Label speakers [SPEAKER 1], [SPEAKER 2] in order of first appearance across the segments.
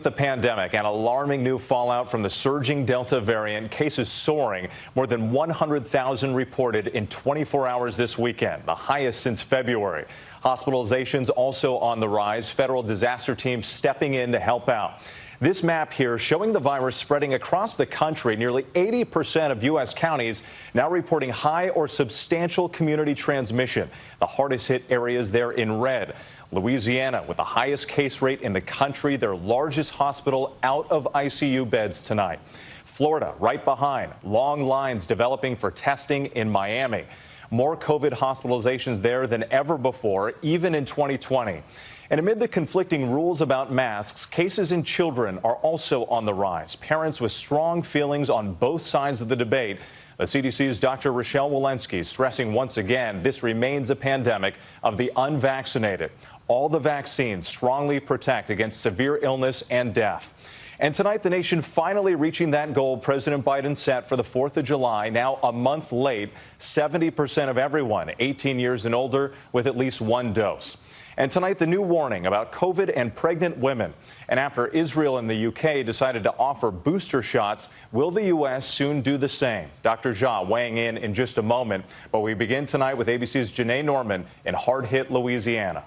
[SPEAKER 1] The pandemic and alarming new fallout from the surging Delta variant, cases soaring, more than 100,000 reported in 24 hours this weekend, the highest since February. Hospitalizations also on the rise, federal disaster teams stepping in to help out. This map here showing the virus spreading across the country. Nearly 80% of U.S. counties now reporting high or substantial community transmission. The hardest hit areas there in red. Louisiana with the highest case rate in the country, their largest hospital out of ICU beds tonight. Florida right behind, long lines developing for testing in Miami. More COVID hospitalizations there than ever before, even in 2020. And amid the conflicting rules about masks, cases in children are also on the rise. Parents with strong feelings on both sides of the debate. The CDC's Dr. Rochelle Walensky stressing once again this remains a pandemic of the unvaccinated. All the vaccines strongly protect against severe illness and death. And tonight, the nation finally reaching that goal President Biden set for the 4th of July. Now a month late, 70% of everyone 18 years and older with at least one dose. And tonight, the new warning about COVID and pregnant women. And after Israel and the UK decided to offer booster shots, will the U.S. soon do the same? Dr. Jha weighing in just a moment. But we begin tonight with ABC's Janae Norman in hard-hit Louisiana.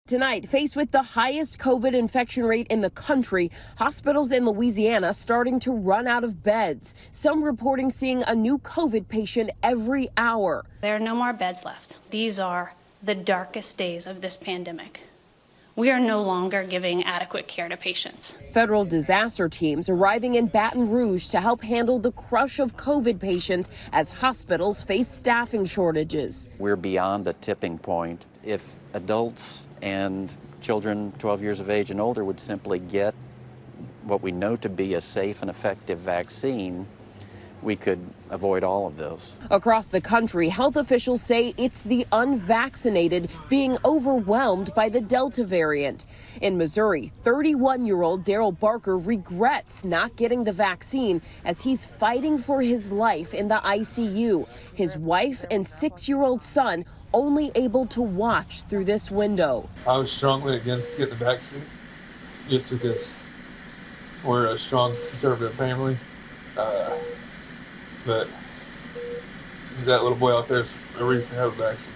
[SPEAKER 2] Tonight, faced with the highest COVID infection rate in the country, hospitals in Louisiana starting to run out of beds. Some reporting seeing a new COVID patient every hour.
[SPEAKER 3] There are no more beds left. These are the darkest days of this pandemic. We are no longer giving adequate care to patients.
[SPEAKER 2] Federal disaster teams arriving in Baton Rouge to help handle the crush of COVID patients as hospitals face staffing shortages.
[SPEAKER 4] We're beyond a tipping point. If adults and children 12 years of age and older would simply get what we know to be a safe and effective vaccine, we could avoid all of those.
[SPEAKER 2] Across the country, health officials say it's the unvaccinated being overwhelmed by the Delta variant. In Missouri, 31-year-old Daryl Barker regrets not getting the vaccine as he's fighting for his life in the ICU. His wife and 6-year-old son only able to watch through this window.
[SPEAKER 5] I was strongly against getting the vaccine just because we're a strong conservative family. But that little boy out there is a reason to have a vaccine.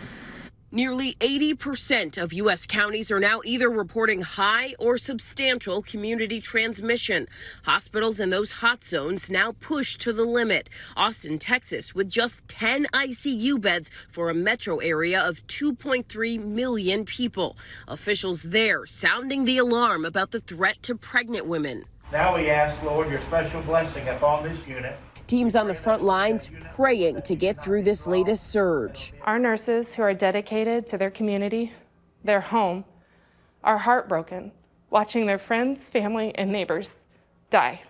[SPEAKER 2] Nearly 80% of U.S. counties are now either reporting high or substantial community transmission. Hospitals in those hot zones now pushed to the limit. Austin, Texas, with just 10 ICU beds for a metro area of 2.3 million people. Officials there sounding the alarm about the threat to pregnant women.
[SPEAKER 6] Now we ask, Lord, your special blessing upon this unit.
[SPEAKER 2] Teams on the front lines praying to get through this latest surge.
[SPEAKER 7] Our nurses who are dedicated to their community, their home, are heartbroken watching their friends, family, and neighbors die.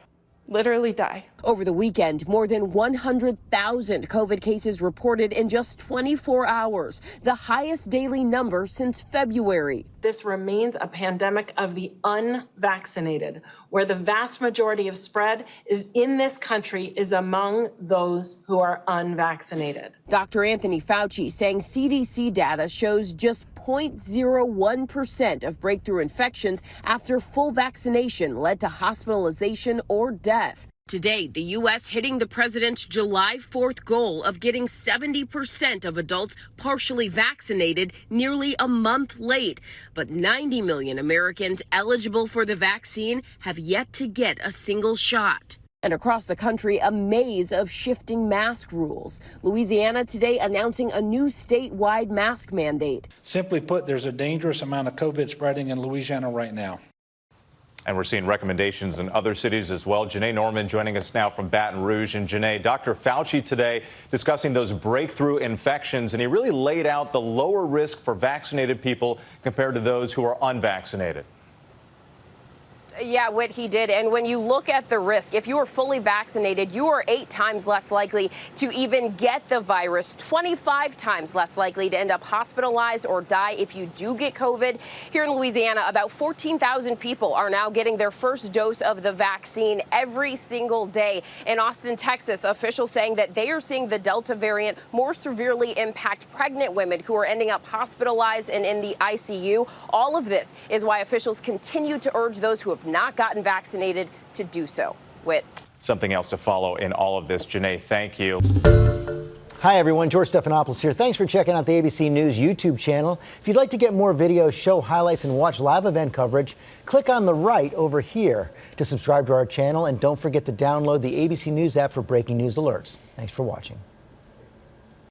[SPEAKER 7] Literally die.
[SPEAKER 2] Over the weekend, more than 100,000 COVID cases reported in just 24 hours, the highest daily number since February.
[SPEAKER 8] This remains a pandemic of the unvaccinated, where the vast majority of spread is in this country is among those who are unvaccinated.
[SPEAKER 2] Dr. Anthony Fauci saying CDC data shows just 0.01% of breakthrough infections after full vaccination led to hospitalization or death. Today, the U.S. hitting the president's July 4th goal of getting 70% of adults partially vaccinated nearly a month late. But 90 million Americans eligible for the vaccine have yet to get a single shot. And across the country, a maze of shifting mask rules. Louisiana today announcing a new statewide mask mandate.
[SPEAKER 9] Simply put, there's a dangerous amount of COVID spreading in Louisiana right now.
[SPEAKER 1] And we're seeing recommendations in other cities as well. Janae Norman joining us now from Baton Rouge. And Janae, Dr. Fauci today discussing those breakthrough infections, and he really laid out the lower risk for vaccinated people compared to those who are unvaccinated.
[SPEAKER 2] Yeah, what he did. And when you look at the risk, if you are fully vaccinated, you are 8 times less likely to even get the virus, 25 times less likely to end up hospitalized or die if you do get COVID. Here in Louisiana, about 14,000 people are now getting their first dose of the vaccine every single day. In Austin, Texas, officials saying that they are seeing the Delta variant more severely impact pregnant women who are ending up hospitalized and in the ICU. All of this is why officials continue to urge those who have not gotten vaccinated to do so. Whit.
[SPEAKER 1] Something else to follow in all of this. Janae, thank you.
[SPEAKER 10] Hi, everyone. George Stephanopoulos here. Thanks for checking out the ABC News YouTube channel. If you'd like to get more videos, show highlights, and watch live event coverage, click on the right over here to subscribe to our channel. And don't forget to download the ABC News app for breaking news alerts. Thanks for watching.